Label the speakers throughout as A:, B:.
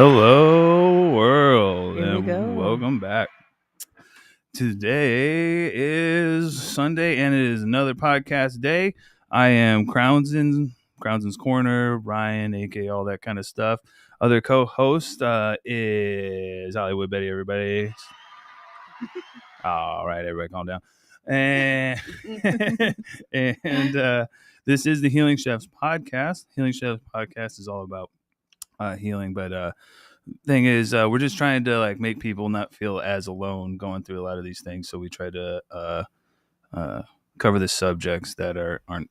A: Hello, world,
B: Here we go.
A: and welcome back. Today is Sunday, and it is another podcast day. I am Crownson's Corner, Ryan, aka all that kind of stuff. Other co-host is Hollywood Betty. Everybody, all right, everybody, calm down. And this is the Healing Chefs podcast. Healing Chefs podcast is all about healing, but thing is we're just trying to like make people not feel as alone going through a lot of these things, so we try to cover the subjects that aren't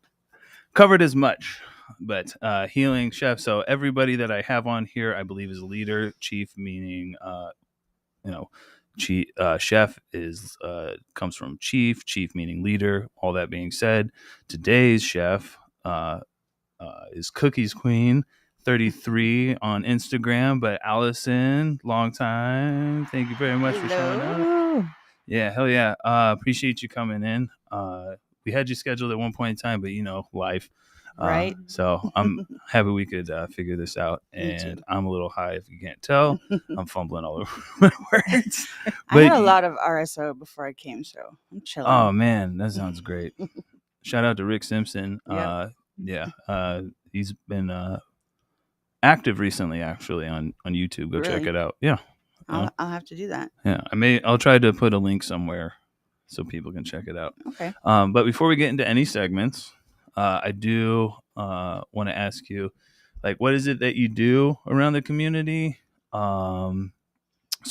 A: covered as much, but healing chef. So everybody that I have on here, I believe, is a leader. Chief meaning chief, chef is comes from chief meaning leader. All that being said, today's chef is Cookies Queen 33 on Instagram, but Allison, long time. Thank you very much for showing up. Yeah, hell yeah. Appreciate you coming in. We had you scheduled at one point in time, but life.
B: Right.
A: So I'm happy we could figure this out. And I'm a little high if you can't tell. I'm fumbling all over my words.
B: I had a lot of RSO before I came, so I'm chilling.
A: Oh man, that sounds great. Shout out to Rick Simpson.
B: Yep.
A: He's been active recently, actually, on YouTube. Go check it out. Yeah,
B: I'll have to do that.
A: Yeah, I'll try to put a link somewhere so people can check it out.
B: Okay.
A: But before we get into any segments, I do want to ask you, like, what is it that you do around the community, so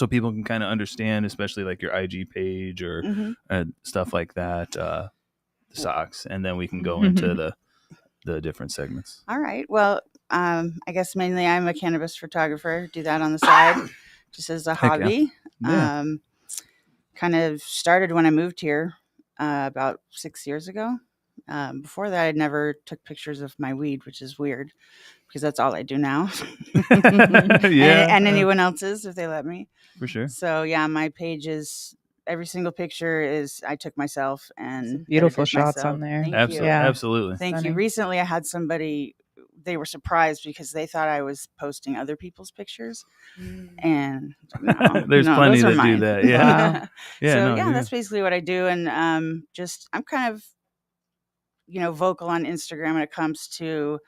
A: people can kind of understand, especially like your IG page or stuff like that, the socks, and then we can go into the different segments.
B: All right. Well, I guess mainly I'm a cannabis photographer. Do that on the side, just as a hobby.
A: Yeah.
B: Kind of started when I moved here about 6 years ago. Before that, I never took pictures of my weed, which is weird because that's all I do now. and anyone else's if they let me.
A: For sure.
B: So yeah, my page is every single picture is I took myself, and
C: beautiful shots on there.
B: Thank you.
C: Yeah.
A: Absolutely.
B: Thank you. Recently I had somebody, they were surprised because they thought I was posting other people's pictures. And
A: there's plenty that do that. Yeah.
B: Wow. That's basically what I do. And I'm kind of, vocal on Instagram when it comes to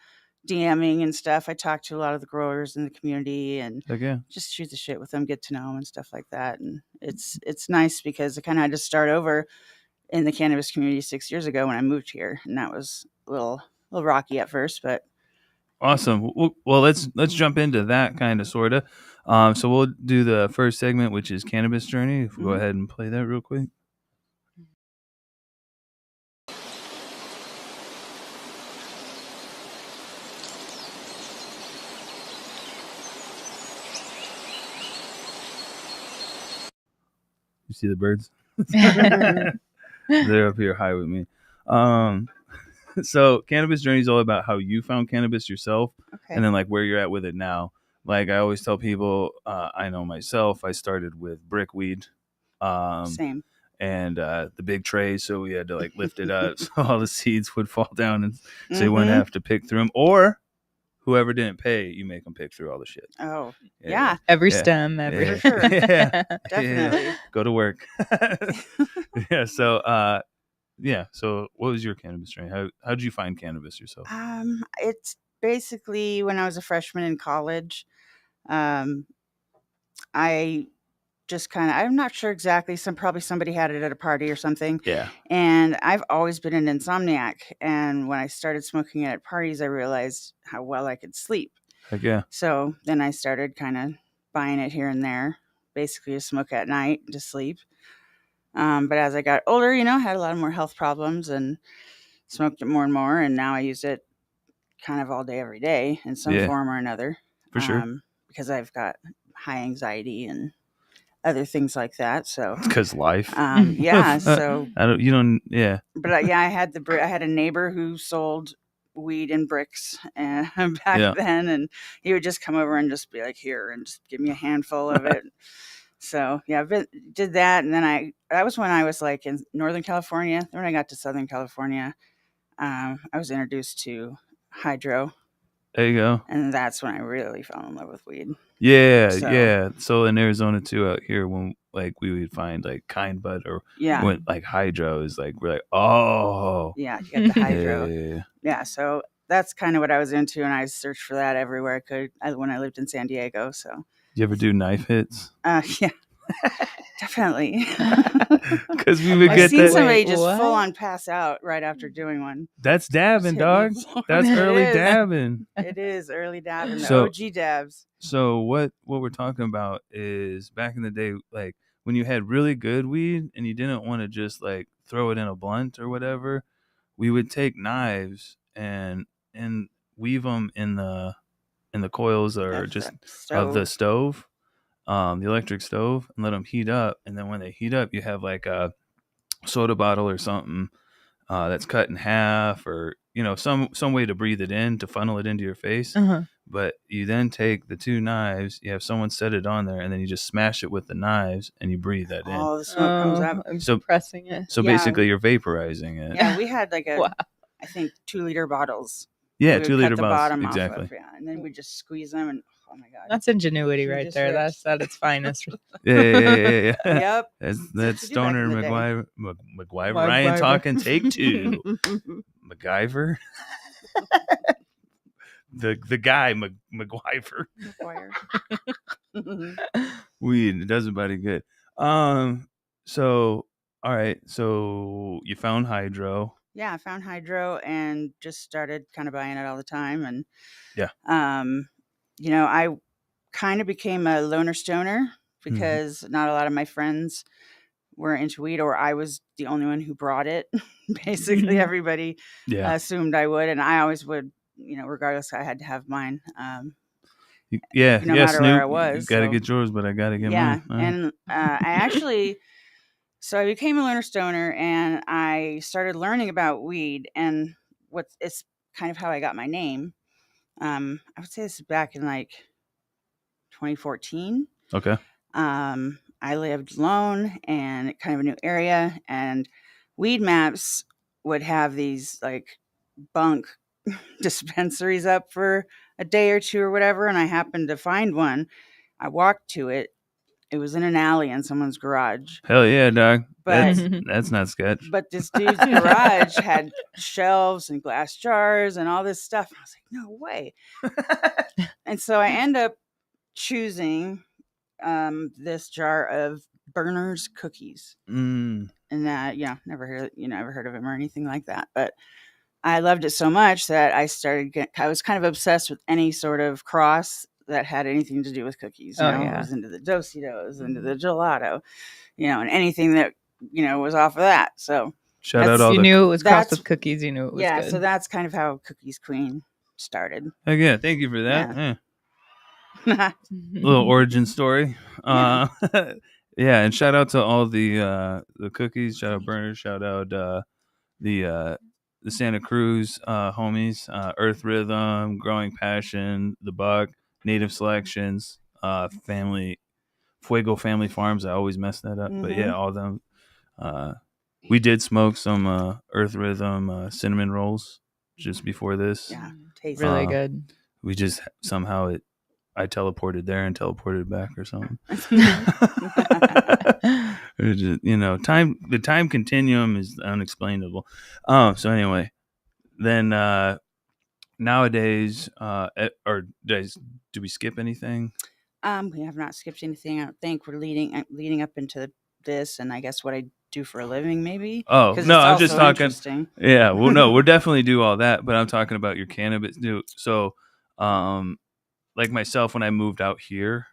B: DMing and stuff. I talk to a lot of the growers in the community and just shoot the shit with them, get to know them and stuff like that. And it's nice because I kind of had to start over in the cannabis community 6 years ago when I moved here, and that was a little rocky at first, but
A: awesome. Well, let's jump into that kind of sort of. So we'll do the first segment, which is Cannabis Journey. If we go ahead and play that real quick. You see the birds? They're up here high with me. So Cannabis Journey is all about how you found cannabis yourself, and then like where you're at with it now. Like I always tell people, I know myself, I started with brick weed.
B: Same.
A: And the big trays, so we had to like lift it up so all the seeds would fall down, and so you wouldn't have to pick through them. Or whoever didn't pay, you make them pick through all the shit.
B: Oh, yeah.
C: Every stem,
B: For sure. Definitely.
A: Yeah. Go to work. Yeah. So, So, what was your cannabis journey? How did you find cannabis yourself?
B: It's basically when I was a freshman in college. I just I'm not sure exactly. Probably somebody had it at a party or something.
A: Yeah.
B: And I've always been an insomniac. And when I started smoking it at parties, I realized how well I could sleep.
A: Heck yeah.
B: So then I started kind of buying it here and there, basically to smoke at night to sleep. But as I got older, I had a lot of more health problems and smoked it more and more. And now I use it kind of all day, every day in some form or another.
A: For sure.
B: Because I've got high anxiety and other things like that. So
A: because life.
B: Yeah. So
A: Yeah.
B: But I had a neighbor who sold weed in bricks back then, and he would just come over and just be like, here, and just give me a handful of it. So yeah, did that, and then that was when I was like in Northern California. Then when I got to Southern California, I was introduced to hydro,
A: There you go.
B: And that's when I really fell in love with weed.
A: Yeah,
B: So-
A: yeah. So in Arizona too, out here, when like we would find like kind bud or
B: Yeah.
A: when like hydro is like we're like, oh
B: Yeah, you got the hydro.
A: yeah.
B: Yeah, so that's kind of what I was into, and I searched for that everywhere I could when I lived in San Diego. So,
A: You ever do knife hits?
B: yeah, definitely.
A: Because we would
B: I've
A: get
B: seen
A: that.
B: somebody
C: Wait,
B: just
C: what?
B: full on pass out right after doing one.
A: That's dabbing,
B: Just hitting
A: dog.
B: the floor.
A: That's
B: It
A: early
B: is.
A: dabbing.
B: It is early dabbing, the
A: So-
B: OG dabs.
A: So what we're talking about is back in the day, like when you had really good weed and you didn't want to just like throw it in a blunt or whatever, we would take knives and weave them in the coils or
B: Of
A: just
B: the
A: of the
B: stove.
A: stove, the electric stove, and let them heat up. And then when they heat up, you have like a soda bottle or something that's cut in half, or some way to breathe it in, to funnel it into your face.
C: Uh-huh.
A: But you then take the two knives, you have someone set it on there, and then you just smash it with the knives and you breathe that in.
B: Oh, the smoke comes up.
C: I'm
A: So-
C: pressing it.
A: So
B: Yeah.
A: basically you're vaporizing it.
B: Yeah, we had like
C: Wow.
B: I think 2-liter bottles.
A: Yeah,
B: We would
A: 2 liter
B: cut the
A: bottles.
B: bottom
A: Exactly.
B: off of, and then we just squeeze them, and oh my god.
C: That's ingenuity
B: You
C: right
B: just
C: there.
B: ripped.
C: That's at its finest.
A: Yeah.
B: Yep.
A: That's
B: what you do back
A: Stoner
B: in the day.
A: McGuire. Ryan
C: McGuire.
A: talking, take 2. MacGyver. the guy McGuire. Weed, it does a body good. So all right, so you found hydro.
B: Yeah, I found hydro and just started kind of buying it all the time. And
A: Yeah.
B: I kind of became a loner stoner
A: Mm-hmm.
B: because not a lot of my friends were into weed, or I was the only one who brought it. Basically, everybody
A: Yeah.
B: assumed I would, and I always would. Regardless, I had to have mine.
A: Yeah,
B: no
A: yeah,
B: matter
A: Snoop,
B: where I was,
A: you gotta
B: so-
A: get yours, but I gotta get
B: Yeah,
A: mine.
B: and I actually, so I became a loner stoner, and I started learning about weed, and it's kind of how I got my name. I would say this is back in like 2014.
A: Okay.
B: I lived alone and kind of a new area, and Weed Maps would have these like bunk dispensaries up for a day or two or whatever, and I happened to find one. I walked to it. It was in an alley in someone's garage.
A: Hell yeah, dog.
B: But
A: That's not sketch.
B: but this dude's garage had shelves and glass jars and all this stuff. I was like, no way. And so I end up choosing this jar of Burner's cookies.
A: Mm.
B: And that, never heard of him or anything like that. But I loved it so much that I was kind of obsessed with any sort of cross that had anything to do with cookies.
C: Oh,
B: I
C: yeah.
B: was into the Dositos, into the gelato, and anything that, was off of that. So
A: Shout out all
C: You
A: the.
C: knew it was crossed
B: that's-
C: with cookies. You knew it was
B: yeah,
C: good.
B: so that's kind of how Cookies Queen started.
A: Heck yeah, thank you for that.
B: Yeah.
A: Yeah. Little origin story.
B: Yeah.
A: Yeah, and shout out to all the cookies. Shout out Burners. Shout out the Santa Cruz homies. Earth Rhythm, Growing Passion, The Buck, Native Selections, Fuego Family Farms. I always mess that up, but yeah, all of them. We did smoke some Earth Rhythm cinnamon rolls just before this.
B: Yeah, tasty.
C: Really good.
A: We just somehow I teleported there and teleported back or something. Or just, the time continuum is unexplainable. So anyway, then nowadays, do we skip anything?
B: We have not skipped anything. I don't think we're leading up into this, and I guess what I do for a living, maybe.
A: Oh
B: 'Cause
A: no,
B: it's
A: I'm just
B: also
A: talking.
B: interesting.
A: Yeah, well, no, we'll definitely do all that, but I'm talking about your cannabis. So, like myself, when I moved out here,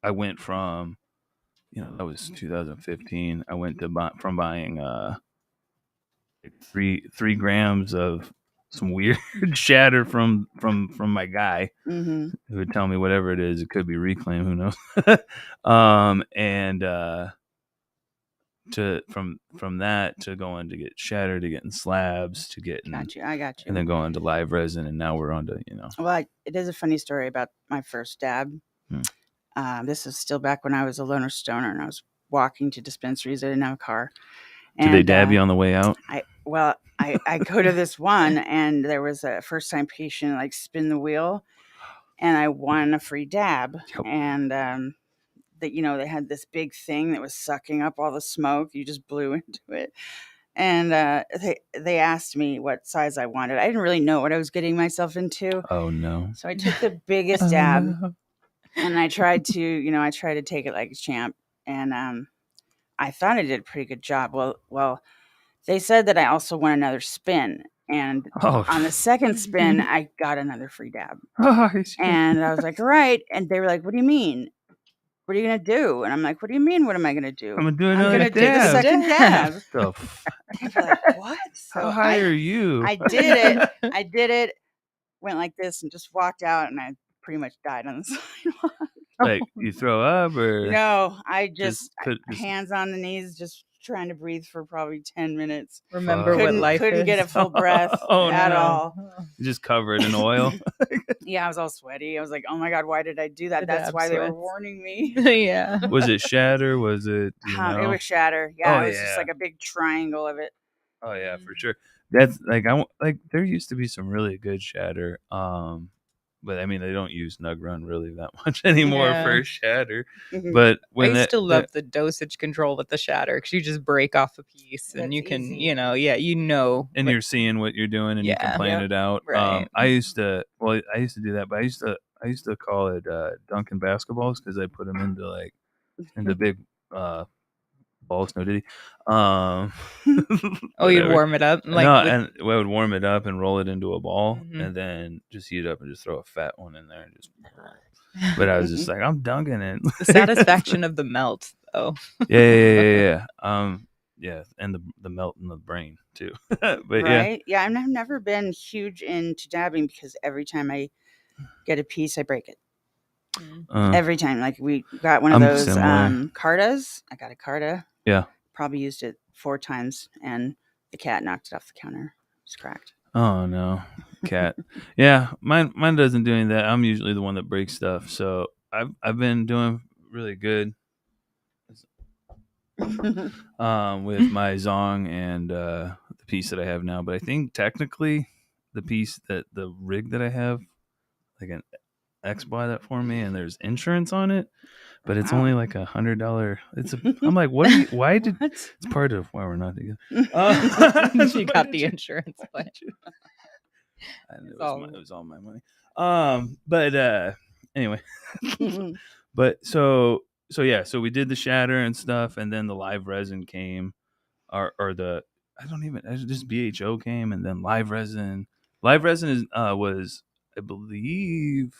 A: I went from, that was 2015. I went from buying 3 grams of some weird shatter from my guy
B: Mm-hmm.
A: who would tell me whatever it is. It could be Reclaim, who knows? And from that to going to get shatter, to getting slabs, to getting
B: Got you. I got you.
A: and then going to live resin, and now we're on to
B: Well, it is a funny story about my first dab. This is still back when I was a loner stoner and I was walking to dispensaries. I didn't have a car.
A: Did they
B: And,
A: dab you on the way out?
B: Well, I go to this one, and there was a first time patient like spin the wheel, and I won a free dab.
A: Yep.
B: And that they had this big thing that was sucking up all the smoke. You just blew into it. And they asked me what size I wanted. I didn't really know what I was getting myself into.
A: Oh no.
B: So I took the biggest
C: Oh,
B: dab,
C: no.
B: and I tried to take it like a champ. And I thought I did a pretty good job. Well, they said that I also won another spin. And
A: Oh.
B: on the second spin, I got another free dab.
A: And
B: And I was like, all right. And they were like, what do you mean? What are you going to do? And I'm like, what do you mean? What am I going to do?
A: I'm gonna do
B: I'm
A: another
B: going to do the
A: dab.
B: second dab.
A: The f-
B: And they're like, what?
A: How
B: So
A: high are you?
B: I did it. I did it, went like this and just walked out, and I pretty much died on the sidewalk.
A: Like you throw up or
B: No, I just
A: just
B: hands on the knees, just trying to breathe for probably 10 minutes.
C: Remember
A: Fuck.
C: what
B: Couldn't
C: life
B: couldn't
C: is.
B: get a full breath
A: Oh,
B: at
A: no.
B: all.
A: just covered in oil.
B: Yeah, I was all sweaty. I was like, oh my God, why did I do that?
C: The
B: That's
C: dab
B: why they were
C: sweats.
B: warning me.
C: Yeah.
A: Was it shatter? Was it
B: It was shatter. Yeah,
A: Oh,
B: it was just
A: yeah.
B: like a big triangle of it.
A: Oh yeah, for sure. That's like there used to be some really good shatter. But I mean they don't use Nug Run really that much anymore
C: Yeah.
A: for shatter.
B: Mhm.
A: But
C: I
A: when
C: used to love the dosage control with the shatter because you just break off a piece and
B: That's
C: you can,
B: easy.
A: and
C: what-
A: you're seeing what you're doing and you can
C: Yeah.
A: plan
B: Yep.
A: it out.
C: Right.
A: I used to do that, but I used to call it Dunkin' basketballs because I put them into big balls, no diddy.
C: Oh, you'd
A: whatever.
C: warm it up.
A: And I would warm it up and roll it into a ball,
C: Mhm.
A: and then just heat it up and just throw a fat one in there and just. But I was just like, I'm dunking it.
C: the satisfaction of the melt, though.
A: Yeah. Yeah, and the melt in the brain too. But
B: Right? Yeah, I've never been huge into dabbing because every time I get a piece, I break it. Every time. Like we got one of
A: I'm
B: those
A: similar.
B: cartas. I got a carta.
A: Yeah.
B: Probably used it 4 times, and the cat knocked it off the counter. It's cracked.
A: Oh no, cat. Yeah, mine doesn't do any of that. I'm usually the one that breaks stuff, so I've been doing really good. With my Zong and the piece that I have now, but I think technically the rig that I have, like an ex buy that for me, and there's insurance on it, but it's
B: Wow.
A: only like $100. I'm like, why did
B: What?
A: it's part of why we're not together.
C: She got the insurance plan.
A: And it
C: all-
A: was all my money. But anyway, but so we did the shatter and stuff, and then the live resin came, or just BHO came, and then live resin. Live resin was, I believe,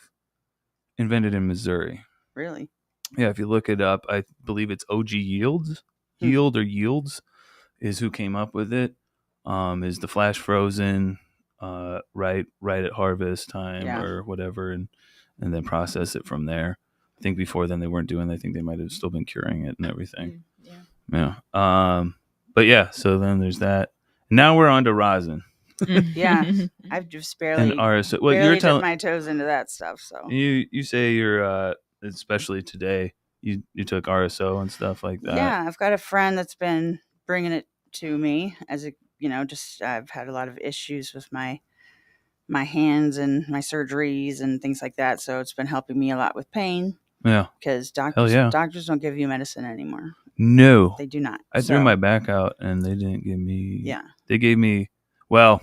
A: invented in Missouri.
B: Really?
A: Yeah, if you look it up, I believe it's OG Yields. Yields is who came up with it. Is the flash frozen right at harvest time or whatever, and then process it from there. I think before then they weren't doing that. I think they might have still been curing it and everything. Yeah. But yeah, so then there's that. Now we're on to rosin.
B: Yeah. I've just barely,
A: And RSO. Well,
B: barely
A: you're
B: dipped
A: telling
B: my toes into that stuff. So
A: you say you're especially today you took RSO and stuff like that.
B: yeah, I've got a friend that's been bringing it to me as a just I've had a lot of issues with my hands and my surgeries and things like that. So it's been helping me a lot with pain.
A: Yeah.
B: Because
A: Hell yeah.
B: doctors don't give you medicine anymore.
A: No.
B: They do not.
A: I threw my back out and they didn't give me.
B: Yeah.
A: They gave me, well,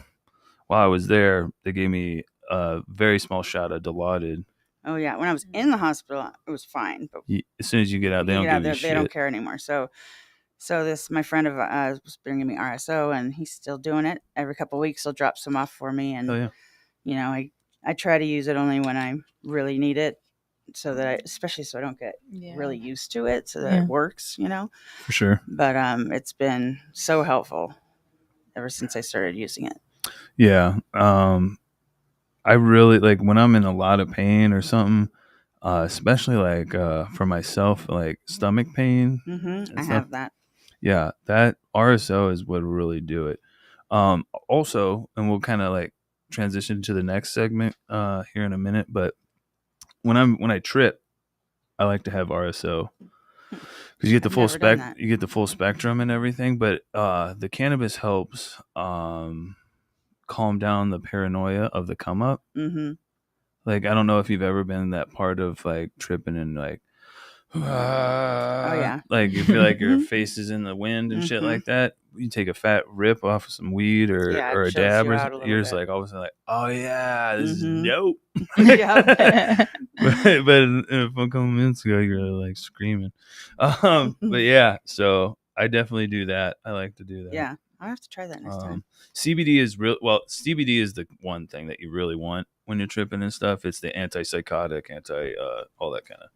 A: while I was there, they gave me a very small shot of Dilaudid.
B: Oh yeah. When I was in the hospital, it was fine. But
A: As soon as you get out, they don't give you shit.
B: They don't care anymore. So this my friend of was bringing me RSO, and he's still doing it. Every couple of weeks, he'll drop some off for me, and I try to use it only when I really need it, so that especially so I don't get really used to it, so that it works,
A: For sure.
B: But it's been so helpful ever since I started using it.
A: Yeah. I really like when I'm in a lot of pain or something, especially like for myself, like stomach pain.
B: Mm-hmm. I have that.
A: Yeah, that RSO is what will really do it. Also, and we'll kind of like transition to the next segment here in a minute, but when I trip, I like to have RSO because you get the
B: I've
A: full
B: never done that.
A: you get the full spectrum and everything. But the cannabis helps calm down the paranoia of the come up.
B: Mm-hmm.
A: Like, I don't know if you've ever been in that part of like tripping and like,
B: Oh yeah.
A: like you feel like your face is in the wind and shit
B: Mhm.
A: like that. You take a fat rip off of some weed or
B: Yeah, it
A: or a
B: chills
A: dab
B: you
A: or
B: out a
A: something.
B: little
A: You're just
B: bit.
A: like all of a sudden like, oh yeah, this is
B: Mhm.
A: dope.
B: Yeah.
A: but a couple minutes ago you were like screaming. But yeah, so I definitely do that. I like to do that.
B: Yeah, I'll have to try that next time.
A: CBD is real. Well, CBD is the one thing that you really want when you're tripping and stuff. It's the antipsychotic, all that kind of.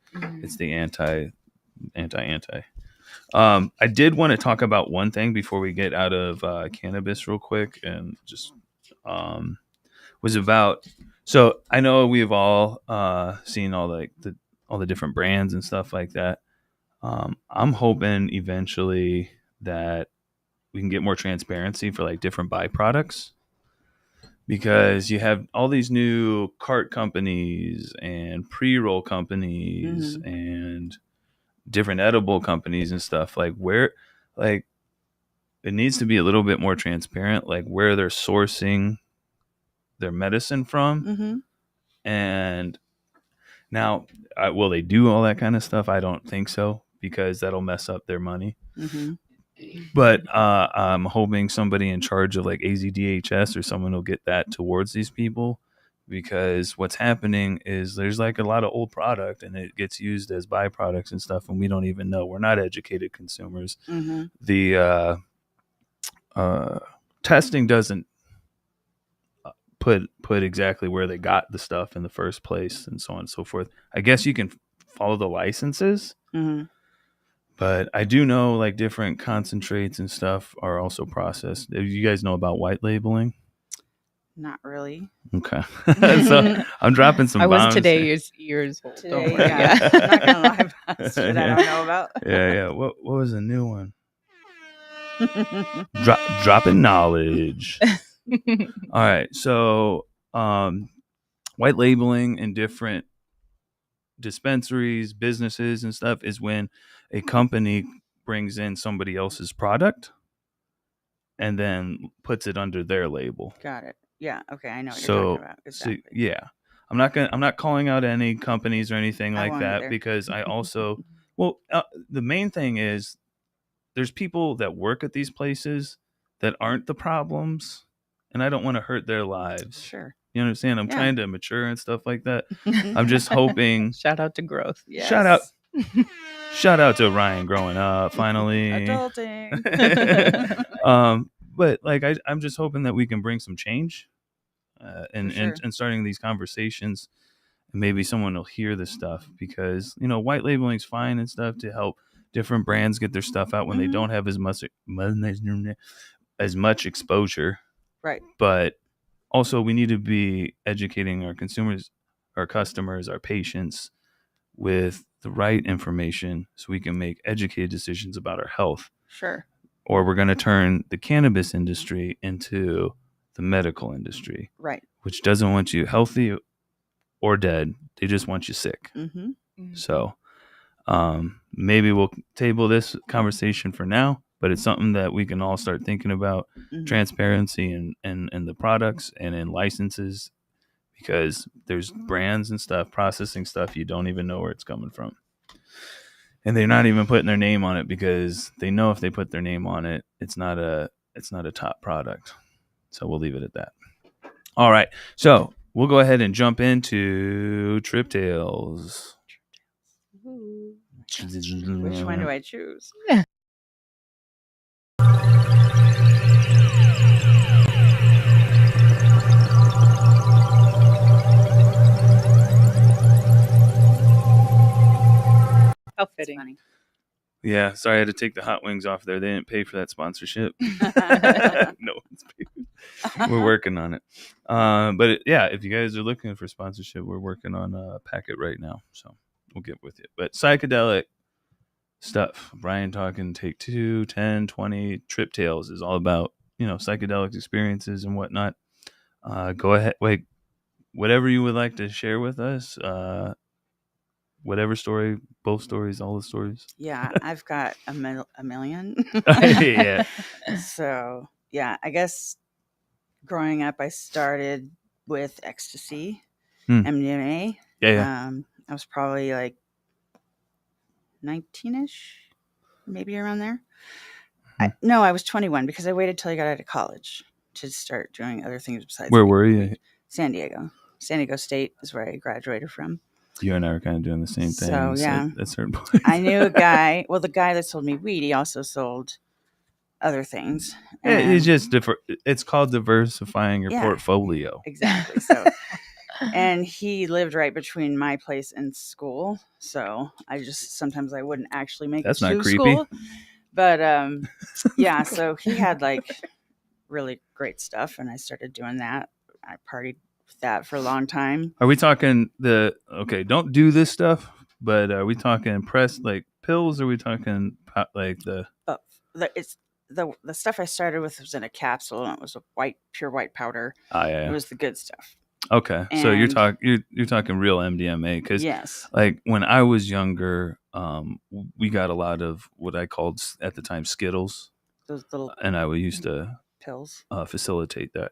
A: It's the anti. I did want to talk about one thing before we get out of cannabis real quick, and just was about. So I know we've all seen all all the different brands and stuff like that. I'm hoping eventually that we can get more transparency for like different byproducts, because you have all these new cart companies and pre-roll companies and different edible companies and stuff, like where like it needs to be a little bit more transparent, like where they're sourcing their medicine from.
B: Mm-hmm.
A: And now will they do all that kind of stuff? I don't think so, because that'll mess up their money.
B: Mm-hmm.
A: But I'm hoping somebody in charge of like AZDHS or someone will get that towards these people, because what's happening is there's like a lot of old product and it gets used as byproducts and stuff, and we don't even know. We're not educated consumers.
B: Mm-hmm.
A: The testing doesn't put exactly where they got the stuff in the first place and so on and so forth. I guess you can follow the licenses.
B: Mm-hmm.
A: But I do know like different concentrates and stuff are also processed. Do you guys know about white labeling?
B: Not really.
A: Okay. So I'm dropping some
C: I was
A: bombs.
C: today's years old.
B: Today,
C: Don't worry.
B: yeah. I'm not gonna lie about shit
A: Yeah.
B: I don't know about.
A: Yeah. What was the new one? Dropping knowledge. All right. So white labeling in different dispensaries, businesses and stuff is when a company brings in somebody else's product and then puts it under their label.
B: Got it. Yeah. Okay. I know what you're talking about. Exactly.
A: So yeah, I'm not calling out any companies or anything
B: I
A: like
B: won't
A: that,
B: either.
A: because I also, the main thing is there's people that work at these places that aren't the problems, and I don't want to hurt their lives.
B: Sure.
A: You understand? I'm
B: Yeah.
A: trying to mature and stuff like that. I'm just hoping.
C: Shout out to growth.
B: Yes.
A: Shout out to Ryan growing up finally.
B: Adulting.
A: But like I'm just hoping that we can bring some change, and
B: sure.
A: and starting these conversations, and maybe someone will hear this stuff, because white labeling is fine and stuff to help different brands get their stuff out when they don't have as much exposure.
B: Right.
A: But also we need to be educating our consumers, our customers, our patients with the right information so we can make educated decisions about our health.
B: Sure.
A: Or we're going to turn the cannabis industry into the medical industry.
B: Right.
A: Which doesn't want you healthy or dead. They just want you sick.
B: Mm-hmm.
A: So maybe we'll table this conversation for now, but it's something that we can all start thinking about. Transparency in the products and in licenses, because there's brands and stuff, processing stuff, you don't even know where it's coming from. And they're not even putting their name on it, because they know if they put their name on it, it's not a top product. So we'll leave it at that. All right. So we'll go ahead and jump into Trip Tales.
B: Which one do I choose?
C: How fitting.
B: Funny.
A: Yeah, sorry I had to take the hot wings off there. They didn't pay for that sponsorship. No one's paid. We're working on it. But if you guys are looking for sponsorship, we're working on a packet right now. So we'll get with it. But psychedelic stuff. Brian talking Take 2, 10, 20. Trip Tales is all about, psychedelic experiences and whatnot. Go ahead. Wait, whatever you would like to share with us, whatever story, both stories, all the stories.
B: Yeah, I've got a million.
A: Yeah.
B: So yeah, I guess growing up, I started with ecstasy, mdma.
A: Yeah.
B: I was probably like 19ish, maybe around there. No, I was 21 because I waited till I got out of college to start doing other things besides.
A: Where were you?
B: San Diego. San Diego State is where I graduated from.
A: You and I were kind of doing the same thing.
B: So yeah,
A: at certain points.
B: I knew a guy. Well, the guy that sold me weed, he also sold other things.
A: Yeah, it's just it's called diversifying your portfolio.
B: Exactly. So, and he lived right between my place and school. So sometimes I wouldn't actually make
A: That's
B: it to
A: not creepy.
B: school. But yeah, so he had like really great stuff, and I started doing that. I partied with that for a long time.
A: Are we talking don't do this stuff, but are we talking pressed like pills, or are we talking like
B: it's the stuff I started with was in a capsule, and it was a pure white powder.
A: Yeah.
B: It was the good stuff.
A: Okay, so you're talking real MDMA, because
B: yes,
A: like when I was younger, we got a lot of what I called at the time Skittles,
B: those little,
A: and I used to
B: pills
A: facilitate that.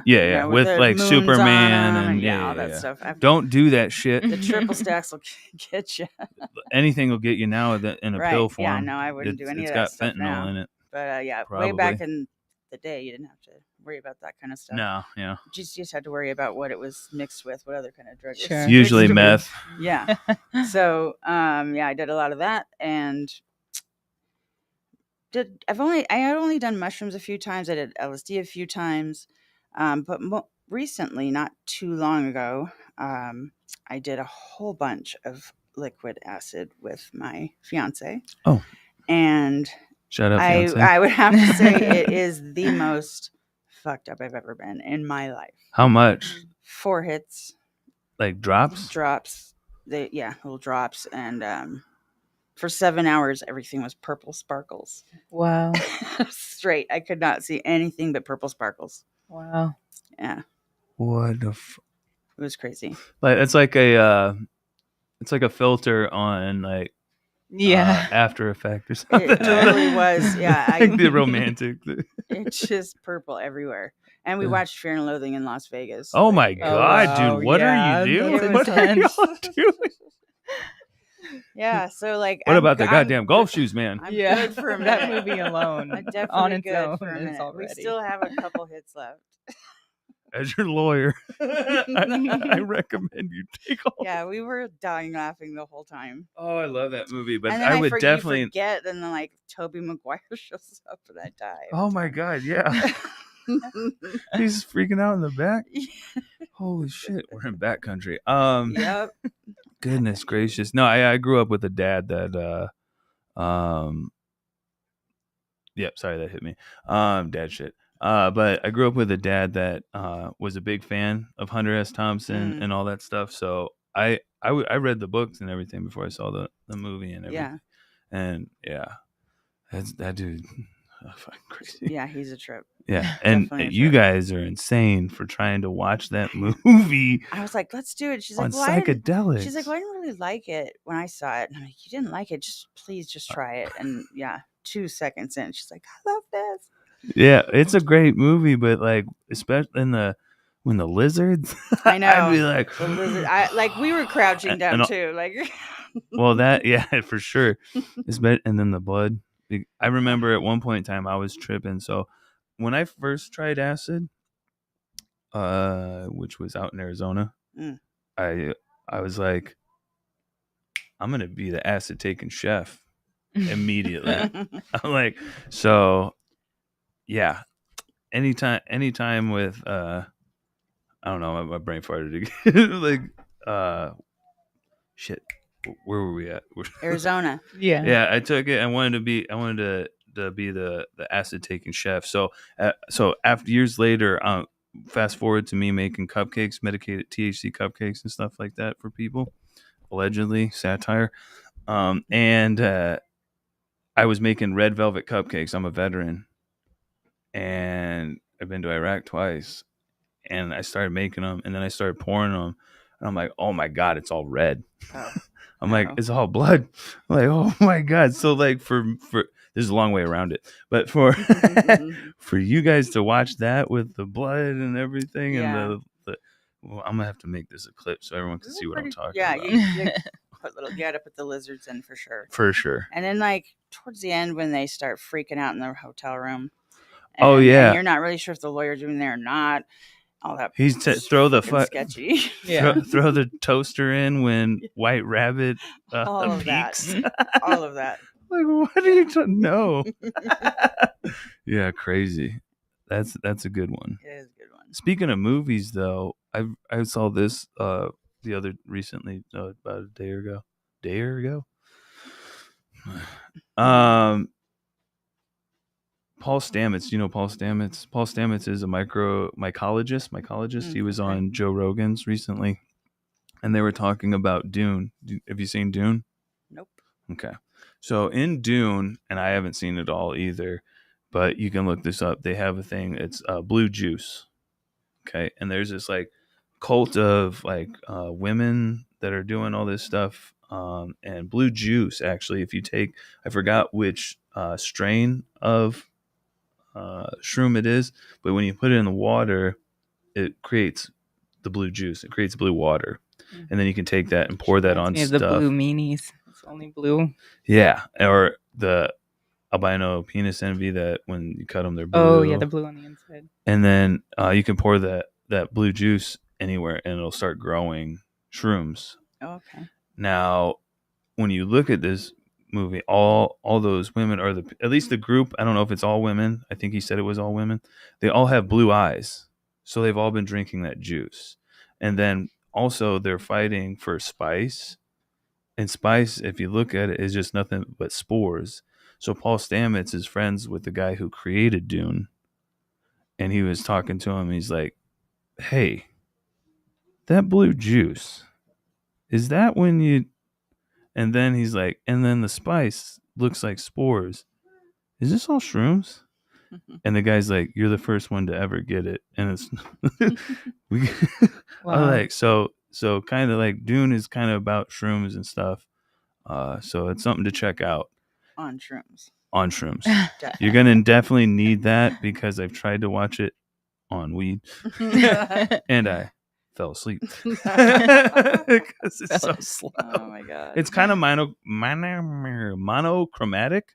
B: Yeah,
A: with like Superman and
B: all that stuff.
A: Don't do that shit.
B: The triple stacks will get you.
A: Anything will get you now in a pill form.
B: Yeah, no, I wouldn't do any of that stuff now.
A: It's got fentanyl in it.
B: But yeah,
A: Probably.
B: way back in the day, you didn't have to worry about that kind of stuff.
A: No, yeah.
B: You just had to worry about what it was mixed with, what other kind of drug.
C: Sure.
A: It's usually meth.
B: Yeah. So yeah, I did a lot of that, and I had only done mushrooms a few times. I did LSD a few times, but recently, not too long ago, I did a whole bunch of liquid acid with my fiance.
A: Oh,
B: and
A: shut up, fiance.
B: I would have to say it is the most fucked up I've ever been in my life.
A: How much?
B: 4 hits.
A: Like drops?
B: Drops. Little drops, and for 7 hours, everything was purple sparkles.
C: Wow.
B: Straight. I could not see anything but purple sparkles.
C: Wow.
B: Yeah.
A: What the
B: It was crazy.
A: Like it's like a filter on like After Effect or something.
B: It totally was. Yeah.
A: Like the romantic.
B: It's just purple everywhere. And we watched Fear and Loathing in Las Vegas.
A: Oh my God, dude. What are you doing? What are y'all doing?
B: Yeah, so like,
A: what about the goddamn golf shoes, man?
B: I'm good for a minute.
C: That movie alone,
B: I'm definitely
C: on its
B: good
C: own,
B: for a minute.
C: already.
B: We still have a couple hits left.
A: As your lawyer, I recommend you take all.
B: Yeah, we were dying laughing the whole time.
A: Oh, I love that movie, but
B: and then
A: I would definitely
B: forget, and then like Tobey Maguire shows up, and I die.
A: Oh my God, yeah. He's freaking out in the back. Holy shit, we're in back country.
B: Yep.
A: Goodness gracious. No, I grew up with a dad that yep, sorry that hit me. Dad shit. But I grew up with a dad that was a big fan of Hunter S. Thompson and all that stuff. So I read the books and everything before I saw the movie and everything.
B: Yeah.
A: And yeah, that dude, fucking crazy.
B: Yeah, he's a trip.
A: Yeah, and you guys are insane for trying to watch that movie.
B: I was like, let's do it. She's
A: on
B: like,
A: psychedelics.
B: She's like, well, I didn't really like it when I saw it. And I'm like, you didn't like it? Please just try it. And yeah, 2 seconds in, she's like, I love this.
A: Yeah, it's a great movie, but like, especially when the lizards,
B: I know,
A: I'd be like,
B: the lizard, we were crouching down too, like.
A: Well, that for sure. And then the blood. I remember at one point in time I was tripping. So when I first tried acid, which was out in Arizona, I was like, I'm gonna be the acid taking chef immediately. I'm like, so yeah. Anytime with I don't know, my brain farted again. Like shit. Where were we at?
B: Arizona.
C: Yeah.
A: I took it. I wanted to be the acid taking chef. So after years later, fast forward to me making cupcakes, medicated THC cupcakes and stuff like that for people, allegedly satire. And I was making red velvet cupcakes. I'm a veteran, and I've been to Iraq twice. And I started making them, and then I started pouring them, and I'm like, oh my God, it's all red.
B: Oh.
A: I'm like,
B: Uh-oh.
A: it's all blood. I'm like, oh my God. So like for this is a long way around it, but for for you guys to watch that with the blood and everything and the well, I'm gonna have to make this a clip so everyone can see what I'm talking about.
B: You gotta put the lizards in for sure.
A: For sure.
B: And then like towards the end when they start freaking out in the hotel room.
A: Oh, yeah.
B: And you're not really sure if the lawyer's doing there or not. All that.
A: He's throw the
B: sketchy.
A: throw the toaster in when White Rabbit
B: all of
A: peaks.
B: that. All of that.
A: Like, what are you talking? No. Yeah, crazy. That's a good one.
B: It is a good one.
A: Speaking of movies, though, I saw this the other recently about a day ago. Paul Stamets. You know Paul Stamets? Paul Stamets is a mycologist. He was on Joe Rogan's recently, and they were talking about Dune. Have you seen Dune?
B: Nope.
A: Okay. So in Dune, and I haven't seen it all either, but you can look this up. They have a thing. It's blue juice. Okay. And there's this like cult of like women that are doing all this stuff. And blue juice, actually, if you take, I forgot which strain of shroom it is, but when you put it in the water, it creates the blue juice. It creates blue water. And then you can take that and pour that on stuff.
C: The blue meanies. It's only blue.
A: Yeah. Or the albino penis envy that when you cut them, they're blue.
C: Oh, yeah, the blue on the inside.
A: And then you can pour that blue juice anywhere and it'll start growing shrooms.
B: Oh, okay.
A: Now, when you look at this movie, all those women are at least the group, I don't know if it's all women. I think he said it was all women. They all have blue eyes. So they've all been drinking that juice. And then also they're fighting for spice. And spice, if you look at it, is just nothing but spores. So Paul Stamets is friends with the guy who created Dune. And he was talking to him. He's like, hey, that blue juice, is that when you... And then he's like, and then the spice looks like spores. Is this all shrooms? And the guy's like, you're the first one to ever get it. And it's...
C: Wow.
A: Like, so kind of like Dune is kind of about shrooms and stuff. So it's something to check out.
B: On shrooms.
A: You're going to definitely need that because I've tried to watch it on weed and I fell asleep because it's so slow.
B: Oh my God.
A: It's kind of monochromatic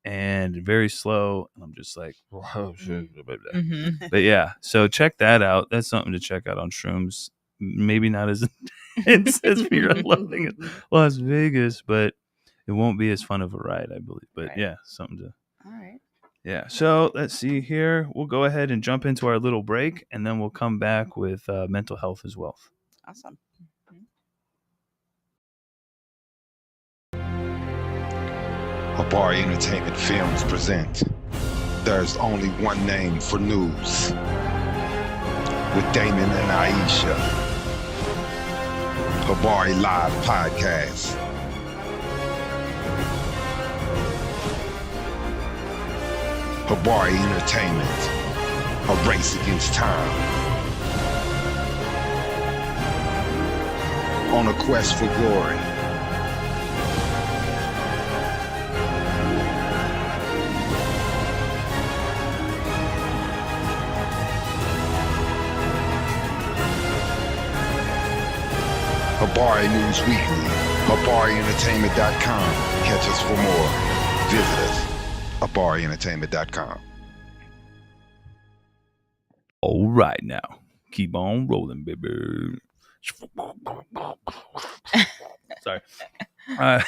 A: and very slow. And I'm just like, whoa, shit.
C: Mm-hmm.
A: But yeah, so check that out. That's something to check out on shrooms. Maybe not as intense as Fear and Loathing in Las Vegas, but it won't be as fun of a ride, I believe. But yeah, something to...
B: All right.
A: Yeah, so let's see here. We'll go ahead and jump into our little break, and then we'll come back with mental health as well.
B: Awesome.
D: Habari Entertainment Films present There's Only One Name for News with Damon and Aisha. Habari Live Podcast. Habari Entertainment, a race against time. On a quest for glory. Habari News Weekly, HabariEntertainment.com. Catch us for more. Visit us, HabariEntertainment.com.
A: All right, now keep on rolling, baby. Sorry, I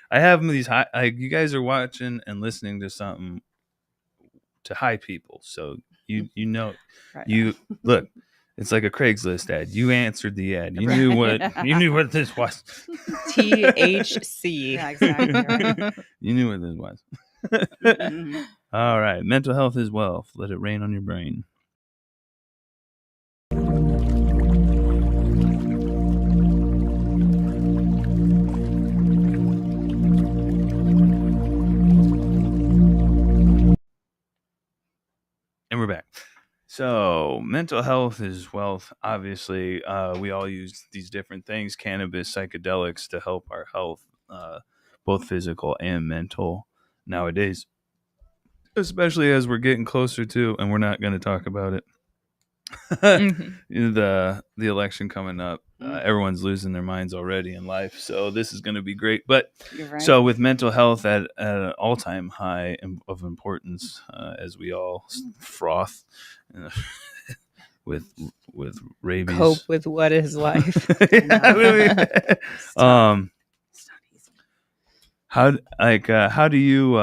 A: have these high. You guys are watching and listening to something to high people, so you know
B: Right.
A: you look. It's like a Craigslist ad. You answered the ad. You knew what this was.
C: THC.
B: Yeah, exactly. Right.
A: You knew what this was.
B: Mhm.
A: All right. Mental health is wealth. Let it rain on your brain. And we're back. So mental health is wealth. Obviously, we all use these different things, cannabis, psychedelics, to help our health, both physical and mental nowadays, especially as we're getting closer to, and we're not going to talk about it, the election coming up. Everyone's losing their minds already in life, so this is going to be great. But
B: You're right.
A: so with mental health at an all-time high of importance, as we all froth with rabies,
C: Cope with what is life.
B: It's not easy.
A: How do you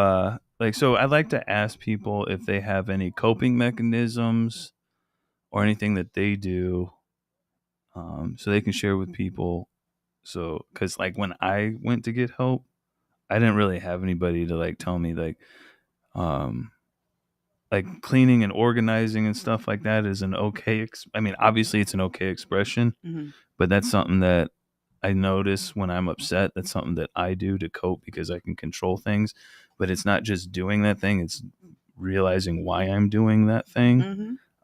A: so I'd like to ask people if they have any coping mechanisms or anything that they do, so they can share with people. So, because like when I went to get help, I didn't really have anybody to like tell me um, like cleaning and organizing and stuff like that is an okay. I mean, obviously it's an okay expression,
B: Mhm.
A: but that's something that I notice when I'm upset. That's something that I do to cope because I can control things. But it's not just doing that thing; it's realizing why I'm doing that thing.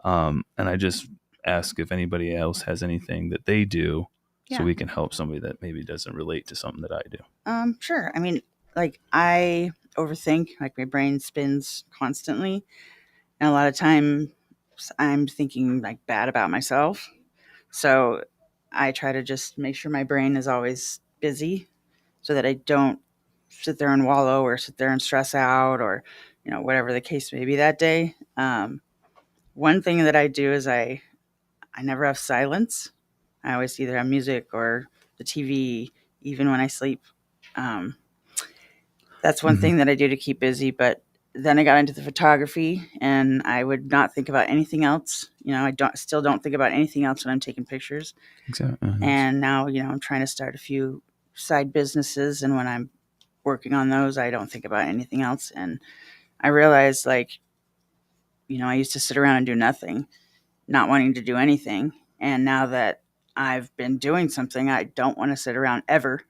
B: Mhm.
A: And I just ask if anybody else has anything that they do, so
B: Yeah.
A: we can help somebody that maybe doesn't relate to something that I do.
B: Sure. I mean, like I overthink, like my brain spins constantly. And a lot of times I'm thinking like bad about myself. So I try to just make sure my brain is always busy so that I don't sit there and wallow or sit there and stress out or, whatever the case may be that day. One thing that I do is I never have silence. I always either have music or the TV, even when I sleep. Um, That's one thing that I do to keep busy. But then I got into the photography, and I would not think about anything else. I still don't think about anything else when I'm taking pictures.
A: Exactly.
B: And now, I'm trying to start a few side businesses, and when I'm working on those, I don't think about anything else. And I realized, like, I used to sit around and do nothing, not wanting to do anything. And now that I've been doing something, I don't want to sit around ever.